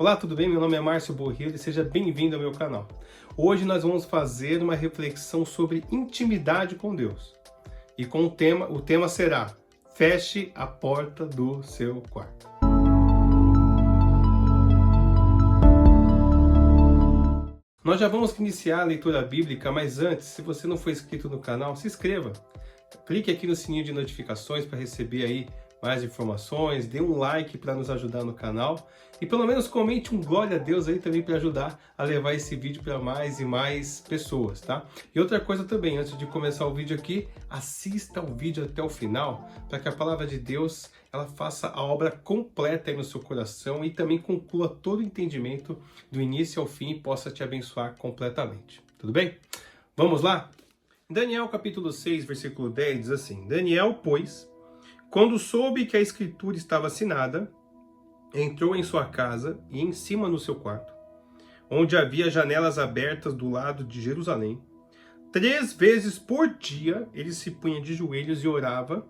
Olá, tudo bem? Meu nome é Márcio Borrilho e seja bem-vindo ao meu canal. Hoje nós vamos fazer uma reflexão sobre intimidade com Deus. E com o tema será: feche a porta do seu quarto. Nós já vamos iniciar a leitura bíblica, mas antes, se você não for inscrito no canal, se inscreva. Clique aqui no sininho de notificações para receber aí mais informações, dê um like para nos ajudar no canal e pelo menos comente um glória a Deus aí também para ajudar a levar esse vídeo para mais e mais pessoas, tá? E outra coisa também, antes de começar o vídeo aqui, assista o vídeo até o final para que a palavra de Deus ela faça a obra completa aí no seu coração e também conclua todo o entendimento do início ao fim e possa te abençoar completamente. Tudo bem? Vamos lá? Daniel capítulo 6, versículo 10 diz assim: Daniel, pois, quando soube que a escritura estava assinada, entrou em sua casa e em cima no seu quarto, onde havia janelas abertas do lado de Jerusalém. 3 vezes por dia ele se punha de joelhos e orava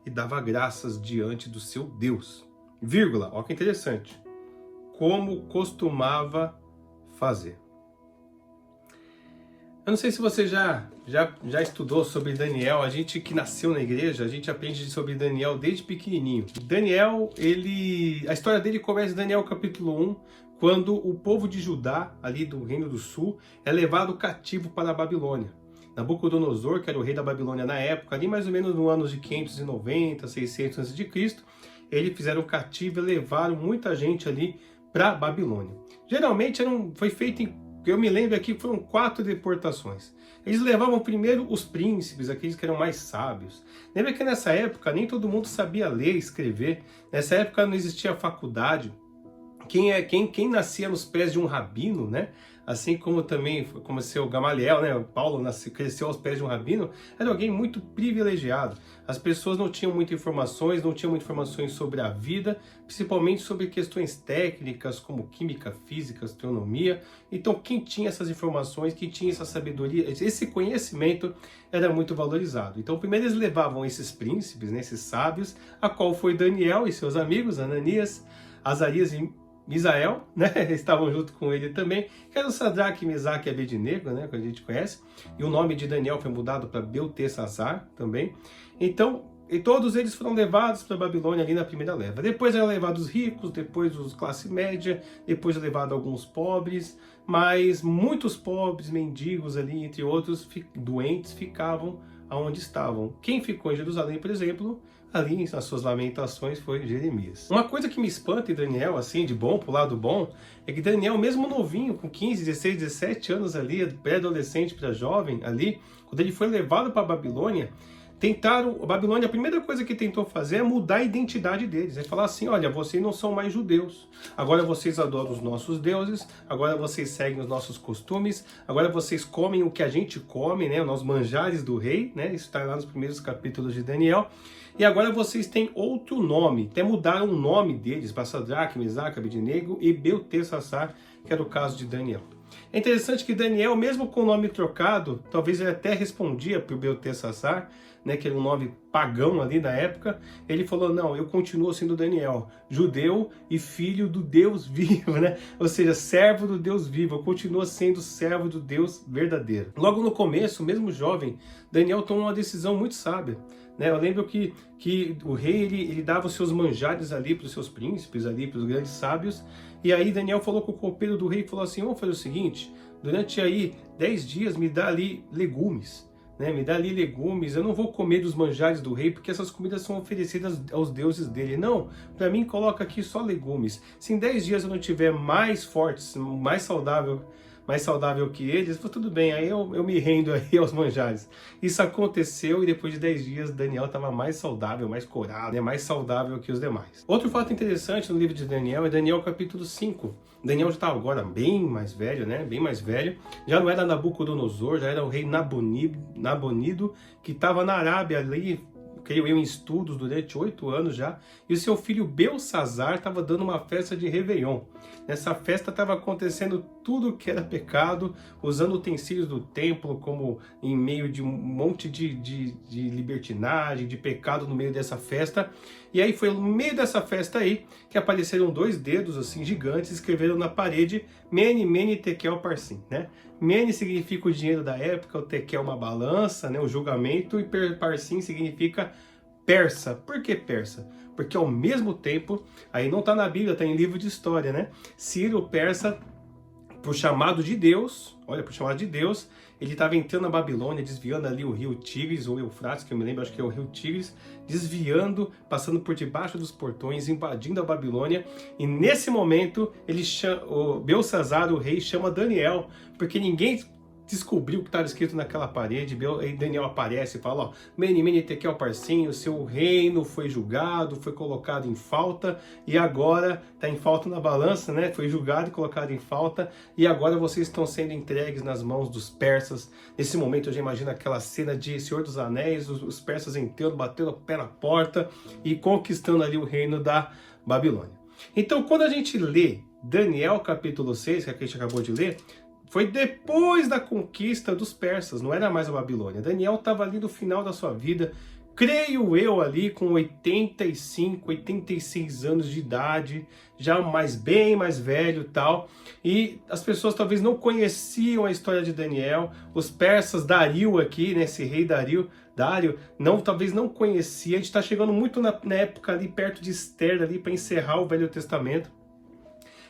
e dava graças diante do seu Deus. Vírgula, olha que interessante. Como costumava fazer. Eu não sei se você já estudou sobre Daniel. A gente que nasceu na igreja, a gente aprende sobre Daniel desde pequenininho. Daniel, a história dele começa em Daniel capítulo 1, quando o povo de Judá, ali do Reino do Sul, é levado cativo para a Babilônia. Nabucodonosor, que era o rei da Babilônia na época, ali mais ou menos no ano de 590, 600 a.C., eles fizeram cativo e levaram muita gente ali para a Babilônia. Geralmente foi feito eu me lembro aqui que foram 4 deportações. Eles levavam primeiro os príncipes, aqueles que eram mais sábios. Lembra que nessa época nem todo mundo sabia ler e escrever. Nessa época não existia faculdade. Quem nascia nos pés de um rabino, né? Assim como também como seu Gamaliel, né? O Paulo cresceu aos pés de um rabino, era alguém muito privilegiado. As pessoas não tinham muitas informações sobre a vida, principalmente sobre questões técnicas como química, física, astronomia. Então quem tinha essas informações, quem tinha essa sabedoria, esse conhecimento era muito valorizado. Então primeiro eles levavam esses príncipes, né, esses sábios, a qual foi Daniel e seus amigos, Ananias, Azarias e Misael, né? Estavam junto com ele também, que era o Sadraque, Mesaque e Abednego, né? Que a gente conhece. E o nome de Daniel foi mudado para Beltesazar também. Então, e todos eles foram levados para a Babilônia ali na primeira leva. Depois eram levados os ricos, depois os classe média, depois levado alguns pobres, mas muitos pobres, mendigos ali, entre outros, doentes, ficavam aonde estavam. Quem ficou em Jerusalém, por exemplo, ali nas suas lamentações, foi Jeremias. Uma coisa que me espanta em Daniel, assim, de bom, pro lado bom, é que Daniel, mesmo novinho, com 15, 16, 17 anos ali, pré-adolescente para jovem ali, quando ele foi levado para a Babilônia, a Babilônia, a primeira coisa que tentou fazer é mudar a identidade deles. É falar assim, olha, vocês não são mais judeus. Agora vocês adoram os nossos deuses, agora vocês seguem os nossos costumes, agora vocês comem o que a gente come, né? Os manjares do rei, né? Isso está lá nos primeiros capítulos de Daniel. E agora vocês têm outro nome. Até mudaram o nome deles para Sadraque, Mesaque, Abednego e Beltesazar, que era o caso de Daniel. É interessante que Daniel, mesmo com o nome trocado, talvez ele até respondia para o Beltesazar, né, que era um nome pagão ali na época, ele falou, não, eu continuo sendo Daniel, judeu e filho do Deus vivo, né? Ou seja, servo do Deus vivo, eu continuo sendo servo do Deus verdadeiro. Logo no começo, mesmo jovem, Daniel tomou uma decisão muito sábia. Né? Eu lembro que o rei ele dava os seus manjares ali para os seus príncipes, ali para os grandes sábios, e aí Daniel falou com o copeiro do rei e falou assim, vamos fazer o seguinte, durante aí 10 dias me dá ali legumes, né? Me dá ali legumes, eu não vou comer dos manjares do rei, porque essas comidas são oferecidas aos deuses dele. Não, para mim coloca aqui só legumes. Se em 10 dias eu não tiver mais forte, mais saudável que eles, tudo bem, aí eu me rendo aí aos manjares. Isso aconteceu e depois de 10 dias Daniel estava mais saudável, mais corado, né, mais saudável que os demais. Outro fato interessante no livro de Daniel é Daniel capítulo 5. Daniel já estava agora bem mais velho, né, bem mais velho. Já não era Nabucodonosor, já era o rei Nabonido, que estava na Arábia ali, creio eu, em estudos durante 8 anos já, e o seu filho Belsazar estava dando uma festa de Réveillon. Nessa festa estava acontecendo tudo que era pecado, usando utensílios do templo como em meio de um monte de libertinagem, de pecado no meio dessa festa. E aí foi no meio dessa festa aí que apareceram 2 dedos assim gigantes, escreveram na parede Mene, Mene, Tekel, Parsim, né? Mene significa o dinheiro da época, o Tekel uma balança, né? O julgamento, e Parsim significa persa. Por que persa? Porque ao mesmo tempo, aí não está na Bíblia, está em livro de história, né? Ciro, o persa, por chamado de Deus, olha, por chamado de Deus, ele estava entrando na Babilônia, desviando ali o rio Tigres, ou Eufrates, que eu me lembro, acho que é o rio Tigres, desviando, passando por debaixo dos portões, invadindo a Babilônia, e nesse momento, o Belsazar, o rei, chama Daniel, porque ninguém descobriu o que estava escrito naquela parede. Aí Daniel aparece e fala, ó, Mene, Mene, Tekel, Parsim, o seu reino foi julgado, foi colocado em falta, e agora está em falta na balança, né? Foi julgado e colocado em falta, e agora vocês estão sendo entregues nas mãos dos persas. Nesse momento eu já imagino aquela cena de Senhor dos Anéis, os persas entrando, batendo o pé na porta e conquistando ali o reino da Babilônia. Então, quando a gente lê Daniel capítulo 6, que a gente acabou de ler, foi depois da conquista dos persas, não era mais a Babilônia. Daniel estava ali no final da sua vida, creio eu ali com 85, 86 anos de idade, já bem mais velho e tal. E as pessoas talvez não conheciam a história de Daniel. Os persas, Dario aqui, né, esse rei Dário, talvez não conhecia. A gente está chegando muito na época ali, perto de Esther, ali para encerrar o Velho Testamento.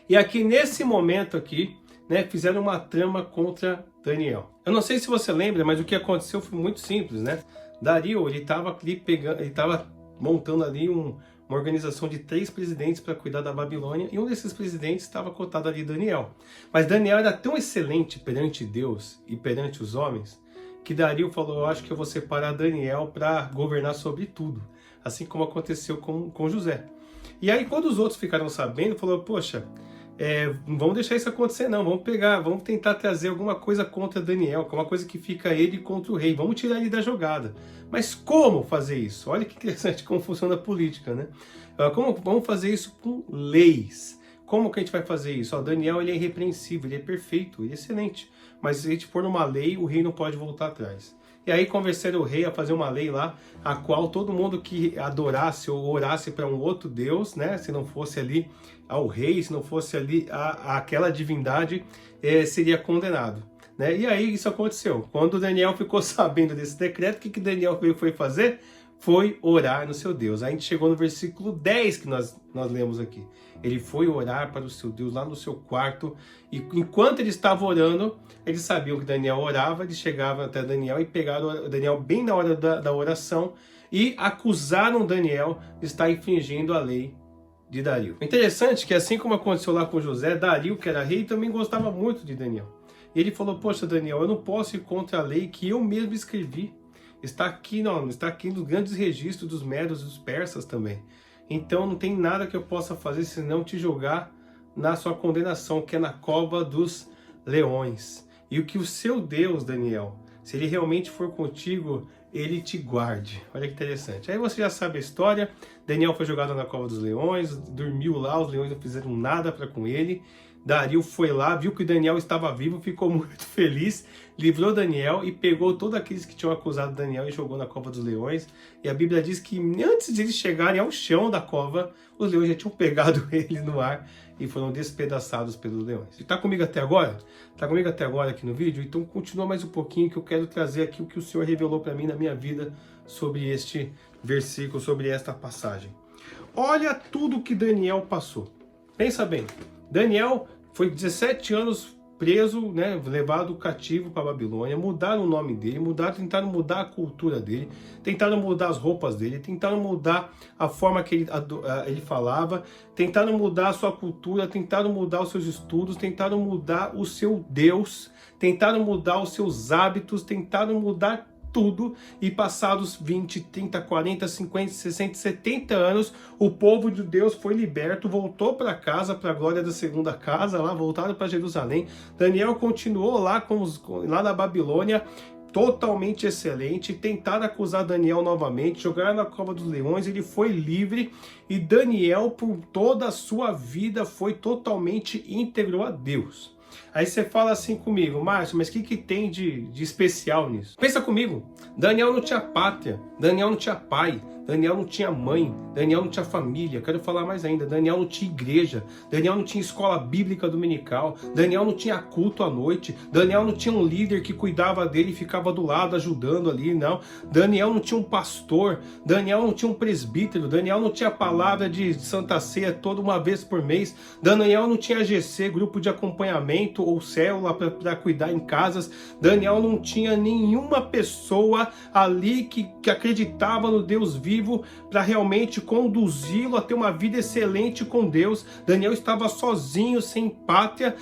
E aqui, nesse momento aqui, né, fizeram uma trama contra Daniel. Eu não sei se você lembra, mas o que aconteceu foi muito simples, né? Dario, ele estava montando ali uma organização de 3 presidentes para cuidar da Babilônia, e um desses presidentes estava cotado ali, Daniel. Mas Daniel era tão excelente perante Deus e perante os homens, que Dario falou, eu acho que eu vou separar Daniel para governar sobre tudo, assim como aconteceu com José. E aí quando os outros ficaram sabendo, falou, poxa, não vamos deixar isso acontecer não, vamos tentar trazer alguma coisa contra Daniel, que é uma coisa que fica ele contra o rei, vamos tirar ele da jogada. Mas como fazer isso? Olha que interessante como funciona a política, né? Vamos fazer isso com leis. Como que a gente vai fazer isso? Daniel, ele é irrepreensível, ele é perfeito, ele é excelente, mas se a gente pôr numa lei, o rei não pode voltar atrás. E aí convenceram o rei a fazer uma lei lá, a qual todo mundo que adorasse ou orasse para um outro deus, né, se não fosse ali ao rei, se não fosse ali aquela divindade, seria condenado. Né? E aí isso aconteceu. Quando Daniel ficou sabendo desse decreto, o que Daniel foi fazer? Foi orar no seu Deus. Aí a gente chegou no versículo 10 que nós lemos aqui. Ele foi orar para o seu Deus lá no seu quarto, e enquanto ele estava orando, eles sabiam que Daniel orava, eles chegavam até Daniel e pegaram Daniel bem na hora da oração e acusaram Daniel de estar infringindo a lei de Dario. O interessante é que, assim como aconteceu lá com José, Dario, que era rei, também gostava muito de Daniel. E ele falou, poxa Daniel, eu não posso ir contra a lei que eu mesmo escrevi. Está aqui nos grandes registros dos medos e dos persas também. Então não tem nada que eu possa fazer senão te jogar na sua condenação, que é na cova dos leões. E o que o seu Deus, Daniel, se ele realmente for contigo, ele te guarde. Olha que interessante. Aí você já sabe a história. Daniel foi jogado na cova dos leões, dormiu lá, os leões não fizeram nada para com ele. Dario foi lá, viu que Daniel estava vivo, ficou muito feliz, livrou Daniel e pegou todos aqueles que tinham acusado Daniel e jogou na cova dos leões. E a Bíblia diz que antes de eles chegarem ao chão da cova, os leões já tinham pegado ele no ar e foram despedaçados pelos leões. Está comigo até agora? Está comigo até agora aqui no vídeo? Então continua mais um pouquinho que eu quero trazer aqui o que o Senhor revelou para mim na minha vida sobre este versículo, sobre esta passagem. Olha tudo que Daniel passou. Pensa bem, Daniel foi 17 anos preso, né, levado cativo para a Babilônia, mudaram o nome dele, tentaram mudar a cultura dele, tentaram mudar as roupas dele, tentaram mudar a forma que ele falava, tentaram mudar a sua cultura, tentaram mudar os seus estudos, tentaram mudar o seu Deus, tentaram mudar os seus hábitos, tentaram mudar tudo, e passados 20, 30, 40, 50, 60, 70 anos, o povo de Deus foi liberto, voltou para casa, para a glória da segunda casa, lá voltaram para Jerusalém. Daniel continuou lá, lá na Babilônia, totalmente excelente, tentaram acusar Daniel novamente, jogaram na cova dos leões, ele foi livre, e Daniel, por toda a sua vida, foi totalmente íntegro a Deus. Aí você fala assim comigo: Márcio, mas o que tem de especial nisso? Pensa comigo, Daniel não tinha pátria, Daniel não tinha pai, Daniel não tinha mãe, Daniel não tinha família. Quero falar mais ainda, Daniel não tinha igreja, Daniel não tinha escola bíblica dominical, Daniel não tinha culto à noite, Daniel não tinha um líder que cuidava dele e ficava do lado ajudando ali, não. Daniel não tinha um pastor, Daniel não tinha um presbítero, Daniel não tinha palavra de Santa Ceia toda uma vez por mês, Daniel não tinha GC, grupo de acompanhamento ou célula para cuidar em casas, Daniel não tinha nenhuma pessoa ali que acreditava no Deus vivo para realmente conduzi-lo a ter uma vida excelente com Deus. Daniel estava sozinho, sem pátria,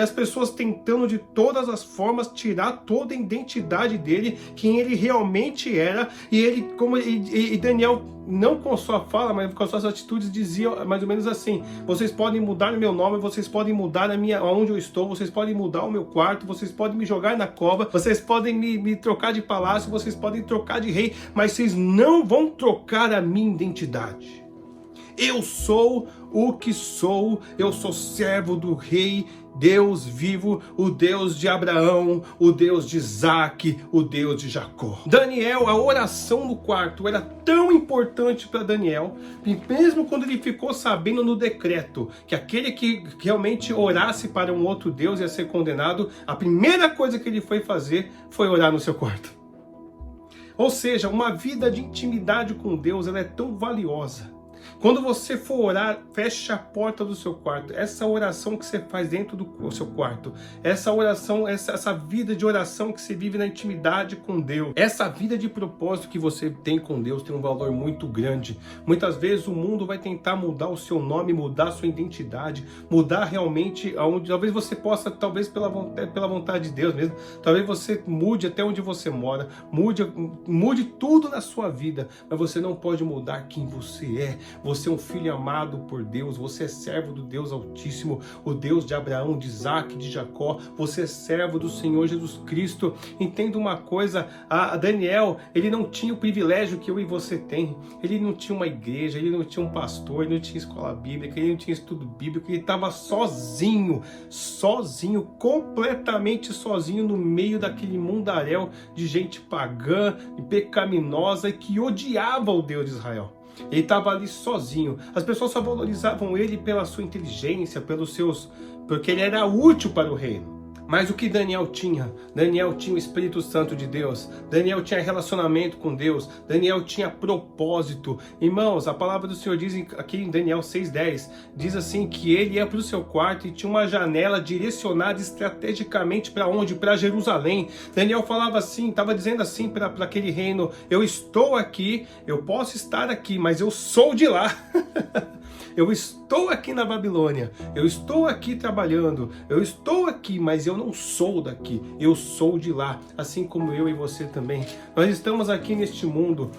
as pessoas tentando de todas as formas tirar toda a identidade dele, quem ele realmente era, e Daniel, não com sua fala, mas com suas atitudes, dizia mais ou menos assim: vocês podem mudar o meu nome, vocês podem mudar onde eu estou, vocês podem mudar o meu quarto, vocês podem me jogar na cova, vocês podem me trocar de palácio, vocês podem trocar de rei, mas vocês não vão trocar a minha identidade. Eu sou o que sou, eu sou servo do rei, Deus vivo, o Deus de Abraão, o Deus de Isaac, o Deus de Jacó. Daniel, a oração no quarto era tão importante para Daniel, que mesmo quando ele ficou sabendo no decreto que aquele que realmente orasse para um outro Deus ia ser condenado, a primeira coisa que ele foi fazer foi orar no seu quarto. Ou seja, uma vida de intimidade com Deus, ela é tão valiosa. Quando você for orar, feche a porta do seu quarto. Essa oração que você faz dentro do seu quarto, essa oração, essa vida de oração que você vive na intimidade com Deus, essa vida de propósito que você tem com Deus tem um valor muito grande. Muitas vezes o mundo vai tentar mudar o seu nome, mudar a sua identidade, mudar realmente aonde talvez você possa, talvez pela vontade de Deus mesmo, talvez você mude até onde você mora, mude tudo na sua vida, mas você não pode mudar quem você é. Você é um filho amado por Deus, você é servo do Deus Altíssimo, o Deus de Abraão, de Isaac, de Jacó, você é servo do Senhor Jesus Cristo. Entenda uma coisa, a Daniel, ele não tinha o privilégio que eu e você tem, ele não tinha uma igreja, ele não tinha um pastor, ele não tinha escola bíblica, ele não tinha estudo bíblico, ele estava sozinho, completamente sozinho no meio daquele mundaréu de gente pagã e pecaminosa que odiava o Deus de Israel. Ele estava ali sozinho. As pessoas só valorizavam ele pela sua inteligência, porque ele era útil para o reino. Mas o que Daniel tinha? Daniel tinha o Espírito Santo de Deus. Daniel tinha relacionamento com Deus. Daniel tinha propósito. Irmãos, a palavra do Senhor diz aqui em Daniel 6:10, diz assim que ele ia para o seu quarto e tinha uma janela direcionada estrategicamente para onde? Para Jerusalém. Daniel falava assim, estava dizendo assim para aquele reino: eu estou aqui, eu posso estar aqui, mas eu sou de lá. Eu estou aqui na Babilônia, eu estou aqui trabalhando, eu estou aqui, mas eu não sou daqui, eu sou de lá, assim como eu e você também. Nós estamos aqui neste mundo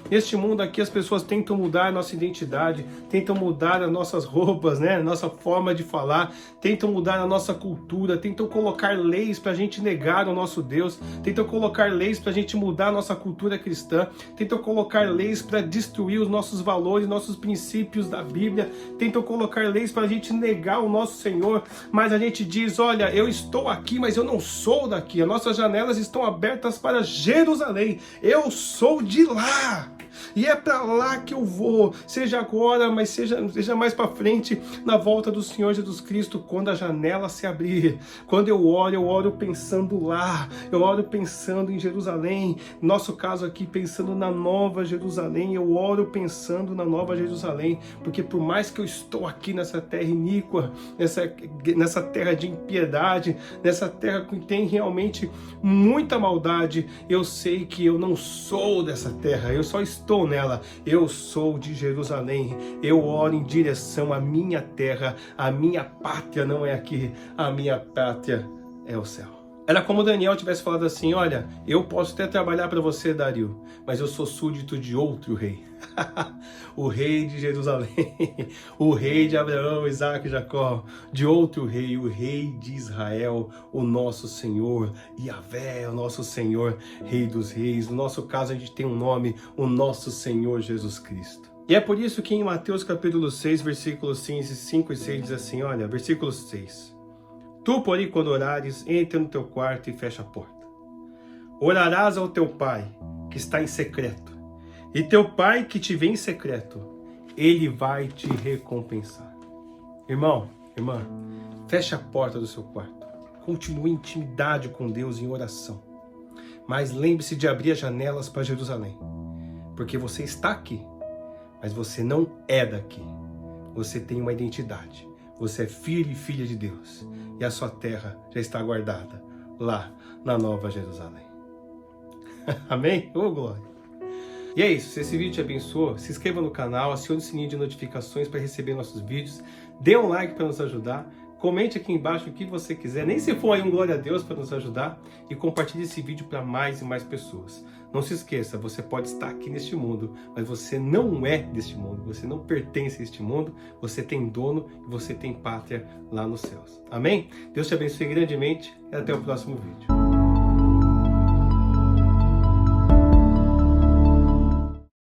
aqui as pessoas tentam mudar a nossa identidade, tentam mudar as nossas roupas, né? Nossa forma de falar, tentam mudar a nossa cultura, tentam colocar leis para a gente negar o nosso Deus, tentam colocar leis para a gente mudar a nossa cultura cristã, tentam colocar leis para destruir os nossos valores, nossos princípios da Bíblia, tentam colocar leis para a gente negar o nosso Senhor, mas a gente diz: olha, eu estou aqui, mas eu não sou daqui, as nossas janelas estão abertas para Jerusalém, eu sou de lá. E é para lá que eu vou, seja agora, mas seja mais para frente, na volta do Senhor Jesus Cristo, quando a janela se abrir. Quando eu oro pensando lá, eu oro pensando em Jerusalém. Nosso caso aqui, pensando na Nova Jerusalém, eu oro pensando na Nova Jerusalém, porque por mais que eu estou aqui nessa terra iníqua, nessa terra de impiedade, nessa terra que tem realmente muita maldade, eu sei que eu não sou dessa terra, eu só estou nela, eu sou de Jerusalém, eu oro em direção à minha terra, a minha pátria não é aqui, a minha pátria é o céu. Era como Daniel tivesse falado assim: olha, eu posso até trabalhar para você, Dario, mas eu sou súdito de outro rei. O rei de Jerusalém, o rei de Abraão, Isaac e Jacó, de outro rei, o rei de Israel, o nosso Senhor, Yahvé, o nosso Senhor, Rei dos Reis. No nosso caso, a gente tem um nome, o nosso Senhor Jesus Cristo. E é por isso que em Mateus capítulo 6, versículos 5 e 6 diz assim, olha, versículo 6. Tu, porém, quando orares, entra no teu quarto e fecha a porta. Orarás ao teu pai, que está em secreto. E teu pai que te vê em secreto, ele vai te recompensar. Irmão, irmã, feche a porta do seu quarto. Continue em intimidade com Deus em oração. Mas lembre-se de abrir as janelas para Jerusalém. Porque você está aqui, mas você não é daqui. Você tem uma identidade. Você é filho e filha de Deus. E a sua terra já está guardada lá na Nova Jerusalém. Amém? Ô, glória! E é isso. Se esse vídeo te abençoou, se inscreva no canal, acione o sininho de notificações para receber nossos vídeos. Dê um like para nos ajudar. Comente aqui embaixo o que você quiser, nem se for aí um glória a Deus para nos ajudar. E compartilhe esse vídeo para mais e mais pessoas. Não se esqueça, você pode estar aqui neste mundo, mas você não é deste mundo, você não pertence a este mundo, você tem dono e você tem pátria lá nos céus. Amém? Deus te abençoe grandemente e até o próximo vídeo.